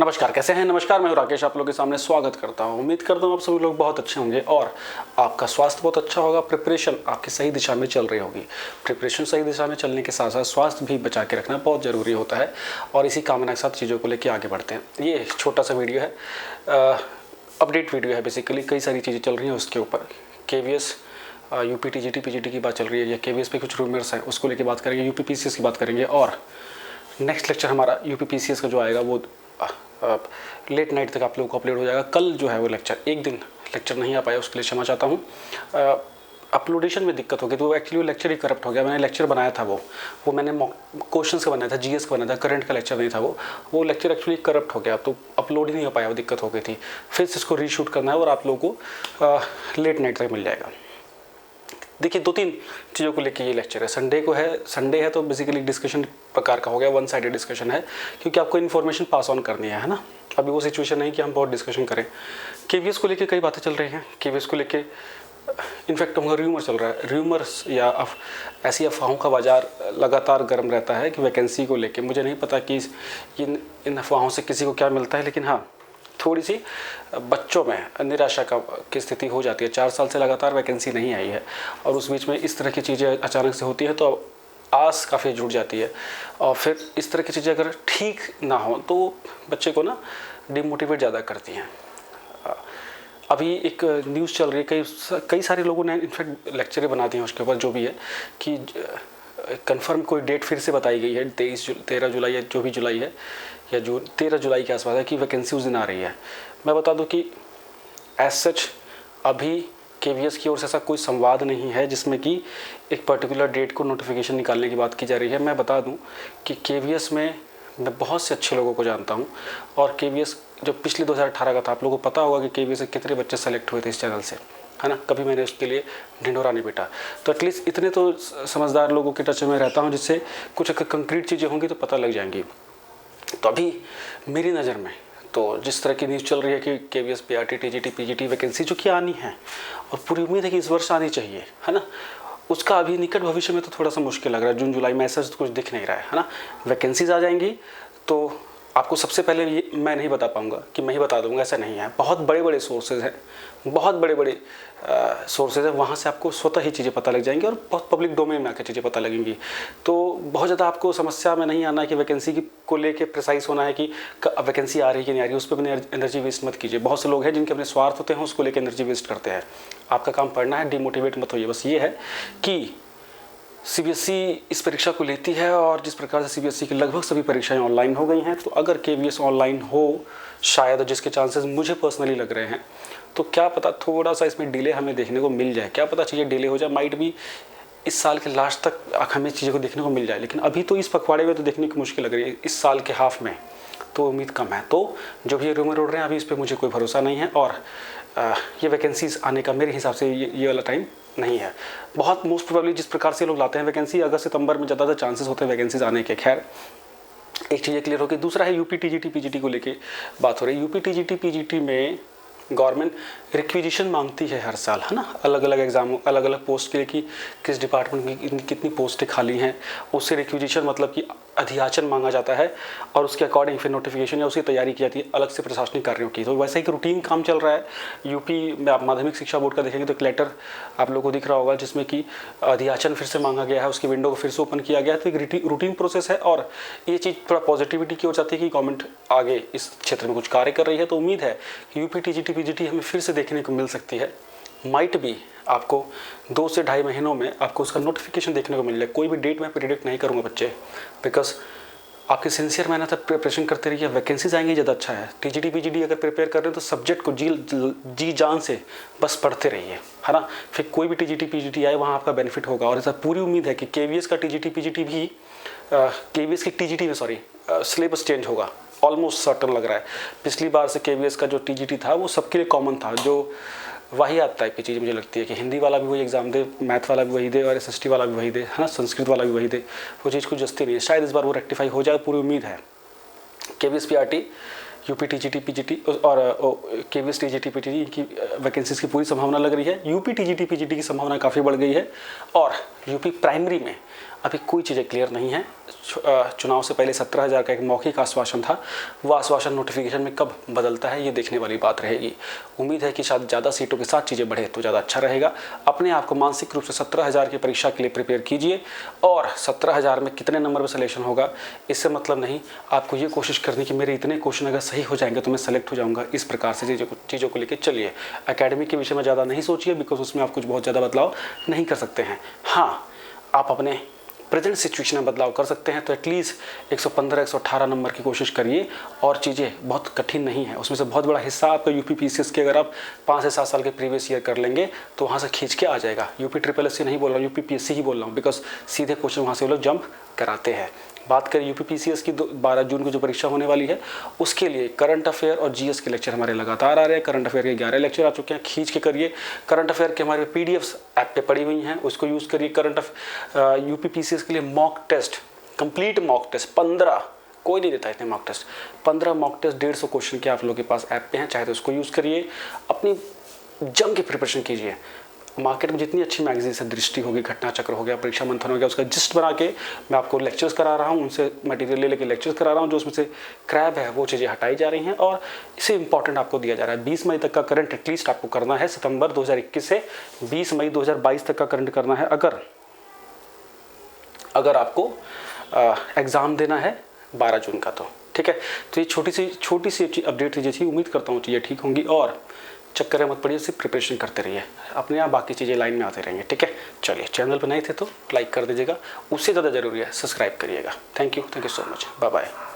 नमस्कार, कैसे हैं? नमस्कार, मैं राकेश आप लोगों के सामने स्वागत करता हूं। उम्मीद करता हूं आप सभी लोग बहुत अच्छे होंगे और आपका स्वास्थ्य बहुत अच्छा होगा। प्रिपरेशन आपकी सही दिशा में चल रही होगी। प्रिपरेशन सही दिशा में चलने के साथ साथ स्वास्थ्य भी बचा के रखना बहुत ज़रूरी होता है और इसी कामना के साथ चीज़ों को लेकर आगे बढ़ते हैं। ये छोटा सा वीडियो है, अपडेट वीडियो है। बेसिकली कई सारी चीज़ें चल रही हैं उसके ऊपर। KVS UP TGT PGT की बात चल रही है या KVS पे कुछ रूमर्स हैं उसको लेकर बात करेंगे। UP PCS की बात करेंगे और नेक्स्ट लेक्चर हमारा UP PCS का जो आएगा वो लेट नाइट तक आप लोगों को अपलोड हो जाएगा। कल जो है वो लेक्चर, एक दिन लेक्चर नहीं आ पाया, उसके लिए क्षमा चाहता हूँ। अपलोडेशन में दिक्कत हो गई तो एक्चुअली वो लेक्चर ही करप्ट हो गया। मैंने लेक्चर बनाया था वो मैंने क्वेश्चंस का बनाया था, GS का बनाया था, करंट का लेक्चर नहीं था वो लेक्चर एक्चुअली करप्ट हो गया तो अपलोड ही नहीं हो पाया, वो दिक्कत हो गई थी। फिर से इसको रीशूट करना है और आप लोगों को लेट नाइट तक मिल जाएगा। देखिए, 2-3 चीज़ों को लेके ये लेक्चर है। संडे है तो बेसिकली डिस्कशन प्रकार का हो गया, वन साइडेड डिस्कशन है क्योंकि आपको इन्फॉर्मेशन पास ऑन करनी है ना। अभी वो सिचुएशन नहीं कि हम बहुत डिस्कशन करें। KVS को लेके कई बातें चल रही हैं। KVS को लेके इनफैक्ट हमारा र्यूमर चल रहा है। र्यूमर्स या ऐसी अफवाहों का बाज़ार लगातार गर्म रहता है कि वैकेंसी को लेके। मुझे नहीं पता कि इन अफवाहों से किसी को क्या मिलता है, लेकिन हाँ, थोड़ी सी बच्चों में निराशा की स्थिति हो जाती है। 4 साल से लगातार वैकेंसी नहीं आई है और उस बीच में इस तरह की चीज़ें अचानक से होती है तो आस काफ़ी जुड़ जाती है और फिर इस तरह की चीज़ें अगर ठीक ना हो तो बच्चे को ना डिमोटिवेट ज़्यादा करती हैं। अभी एक न्यूज़ चल रही है, कई सारे लोगों ने इनफैक्ट लेक्चर बना दिए हैं उसके ऊपर, जो भी है कि कंफर्म कोई डेट फिर से बताई गई है 13 जुलाई या जो भी जुलाई है या जो 13 जुलाई के आसपास है कि वैकेंसी उस दिन आ रही है। मैं बता दूं कि एज सच अभी KVS की ओर से ऐसा कोई संवाद नहीं है जिसमें कि एक पर्टिकुलर डेट को नोटिफिकेशन निकालने की बात की जा रही है। मैं बता दूं कि KVS में मैं बहुत से अच्छे लोगों को जानता हूं और KVS जो पिछले 2018 का था, आप लोगों को पता होगा कि KVS से कितने बच्चे सेलेक्ट हुए थे इस चैनल से, है ना। कभी मैंने उसके लिए ढिंढोरा नहीं पीटा। तो एटलीस्ट इतने तो समझदार लोगों के टच में रहता हूँ जिससे कुछ कंक्रीट चीज़ें होंगी तो पता लग जाएंगी। तो अभी मेरी नज़र में तो जिस तरह की न्यूज़ चल रही है कि KVS PRT TGT PGT vacancy जो कि आनी है और पूरी उम्मीद है कि इस वर्ष आनी चाहिए, है ना, उसका अभी निकट भविष्य में तो थोड़ा सा मुश्किल लग रहा है। जून जुलाई में ऐसा तो कुछ दिख नहीं रहा है ना। वैकेंसीज आ जाएंगी तो आपको सबसे पहले ये मैं नहीं बता पाऊँगा कि मैं ही बता दूँगा, ऐसा नहीं है। बहुत बड़े बड़े सोर्सेज हैं, बहुत बड़े बड़े सोर्सेज हैं, वहाँ से आपको स्वतः ही चीज़ें पता लग जाएंगी और बहुत पब्लिक डोमेन में आकर चीज़ें पता लगेंगी। तो बहुत ज़्यादा आपको समस्या में नहीं आना है कि वैकेंसी को लेके प्रिसाइज होना है कि वैकेंसी आ रही है कि नहीं आ रही है, उस पर अपनी एनर्जी वेस्ट मत कीजिए। बहुत से लोग हैं जिनके अपने स्वार्थ होते हैं, उसको लेकर एनर्जी वेस्ट करते हैं। आपका काम पढ़ना है, डिमोटिवेट मत होइए। बस ये है कि CBSE इस परीक्षा को लेती है और जिस प्रकार से CBSE की लगभग सभी परीक्षाएं ऑनलाइन हो गई हैं, तो अगर KVS ऑनलाइन हो शायद, जिसके चांसेस मुझे पर्सनली लग रहे हैं, तो क्या पता थोड़ा सा इसमें डिले हमें देखने को मिल जाए। क्या पता चीज़ें डिले हो जाए, माइट भी इस साल के लास्ट तक हमें चीज़ों को देखने को मिल जाए। लेकिन अभी तो इस पखवाड़े में तो देखने की मुश्किल लग रही है, इस साल के हाफ में तो उम्मीद कम है। तो जो भी रूमर उड़ रहे हैं अभी इस पर मुझे कोई भरोसा नहीं है और ये वैकेंसीज आने का मेरे हिसाब से ये वाला टाइम नहीं है। बहुत मोस्ट प्रोबेबली जिस प्रकार से लोग लाते हैं वैकेंसी, अगस्त सितंबर में ज़्यादा चांसेस होते हैं वैकेंसीज आने के। खैर, एक चीज़ क्लियर होगी। दूसरा है UP TGT PGT को लेके बात हो रही है। UP TGT PGT में गवर्नमेंट रिक्विजिशन मांगती है हर साल, है ना, अलग अलग एग्जामों, अलग अलग पोस्ट के लिए कि किस डिपार्टमेंट में कितनी पोस्टें खाली हैं। उससे रिक्विजिशन मतलब कि अधियाचन मांगा जाता है और उसके अकॉर्डिंग फिर नोटिफिकेशन या उसकी तैयारी की जाती है अलग से प्रशासनिक कार्यों की। तो वैसे ही रूटीन काम चल रहा है। UP में आप माध्यमिक शिक्षा बोर्ड का देखेंगे तो एक लेटर आप लोगों को दिख रहा होगा जिसमें कि अधियाचन फिर से मांगा गया है, उसकी विंडो को फिर से ओपन किया गया है। तो एक रूटीन प्रोसेस है और ये चीज़ थोड़ा पॉजिटिविटी की ओर जाती है कि गवर्नमेंट आगे इस क्षेत्र में कुछ कार्य कर रही है। तो उम्मीद है कि UP TGT PGT हमें फिर से देखने को मिल सकती है। माइट भी आपको 2 से ढाई महीनों में आपको उसका नोटिफिकेशन देखने को मिल जाए। कोई भी डेट मैं प्रेडिक्ट नहीं करूँगा बच्चे, बिकॉज आपकी सिंसियर मेहनत है, प्रिपरेशन करते रहिए, वैकेंसीज आएंगी ज़्यादा अच्छा है। TGT PGT अगर प्रिपेयर कर रहे हैं तो सब्जेक्ट को जी जान से बस पढ़ते रहिए, है ना। फिर कोई भी TGT PGT आए वहाँ आपका बेनिफिट होगा और ऐसा पूरी उम्मीद है कि KVS का TGT PGT भी KVS की TGT में सिलेबस चेंज होगा, ऑलमोस्ट सर्टन लग रहा है। पिछली बार से KVS का जो TGT था वो सबके लिए कॉमन था। जो वाहियात टाइप की चीज़ मुझे लगती है कि हिंदी वाला भी वही एग्जाम दे, मैथ वाला भी वही दे और SST वाला भी वही दे, है ना, संस्कृत वाला भी वही दे। वो चीज़ कुछ जस्ती नहीं है। शायद इस बार वो रेक्टिफाई हो जाए, पूरी उम्मीद है। KVS PRT UP TGT PGT और KVS TGT PGT की वैकेंसीज की पूरी संभावना लग रही है। UP TGT PGT की संभावना काफ़ी बढ़ गई है और UP प्राइमरी में अभी कोई चीज़ें क्लियर नहीं है। चुनाव से पहले 17,000 का एक मौखिक आश्वासन था, वो आश्वासन नोटिफिकेशन में कब बदलता है ये देखने वाली बात रहेगी। उम्मीद है कि शायद ज़्यादा सीटों के साथ चीज़ें बढ़े तो ज़्यादा अच्छा रहेगा। अपने आप को मानसिक रूप से 17,000 की परीक्षा के लिए प्रिपेयर कीजिए, और 17,000 में कितने नंबर पर सिलेक्शन होगा इससे मतलब नहीं, आपको ये कोशिश करनी कि मेरे इतने क्वेश्चन अगर सही हो जाएंगे तो मैं सेलेक्ट हो जाऊँगा। इस प्रकार से चीज़ों को लेकर चलिए। एकेडमिक के विषय में ज़्यादा नहीं सोचिए, बिकॉज उसमें आप कुछ बहुत ज़्यादा बदलाव नहीं कर सकते हैं। हाँ, आप अपने प्रेजेंट सिचुएशन में बदलाव कर सकते हैं, तो एटलीस्ट 115 118 नंबर की कोशिश करिए। और चीज़ें बहुत कठिन नहीं है, उसमें से बहुत बड़ा हिस्सा आपका यूपी पीसीएस के अगर आप 5 से 7 साल के प्रीवियस ईयर कर लेंगे तो वहाँ से खींच के आ जाएगा। यूपी ट्रिपल एस नहीं बोल रहा हूँ, यूपी पीएससी ही बोल रहा हूँ, बिकॉज सीधे क्वेश्चन वहाँ से वो लोग जंप कराते हैं। बात करें यूपी पीसीएस की 12 जून को जो परीक्षा होने वाली है, उसके लिए करंट अफेयर और जीएस के लेक्चर हमारे लगातार आ रहे हैं। करंट अफेयर के 11 लेक्चर आ चुके हैं, खींच के करिए। करंट अफेयर के हमारे पीडीएफ्स ऐप पे पड़ी हुई हैं, उसको यूज़ करिए। यूपी पीसीएस के लिए mock test, complete mock test 15, कोई नहीं देता इतने mock test, 15 mock test 150 question के आप लोगों के पास ऐप पे हैं, चाहे तो उसको यूज़ करिए। अपनी जम की प्रिपरेशन कीजिए। मार्केट में जितनी अच्छी मैगजीन है, दृष्टि होगी, घटना चक्र हो गया, परीक्षा मंथन हो गया, उसका जिस्ट बना के मैं आपको लेक्चर्स करा रहा हूँ, उनसे मटेरियल ले लेके लेक्चर्स करा रहा हूँ। जो उसमें से क्रैब है वो चीज़ें हटाई जा रही हैं और इसे इंपॉर्टेंट आपको दिया जा रहा है। 20 मई तक का करंट एटलीस्ट आपको करना है, सितंबर 2021 से 20 मई 2022 तक का करंट करना है, अगर आपको एग्ज़ाम देना है 12 जून का तो। ठीक है, तो ये छोटी सी अपडेट थी। उम्मीद करता हूँ चीज़ें ठीक होंगी, और चक्कर में मत पड़िए, सिर्फ प्रिपरेशन करते रहिए, अपने आप बाकी चीज़ें लाइन में आते रहेंगे। ठीक है, चलिए, चैनल पर नए थे तो लाइक कर दीजिएगा, उससे ज़्यादा ज़रूरी है सब्सक्राइब करिएगा। Thank you so much, bye bye.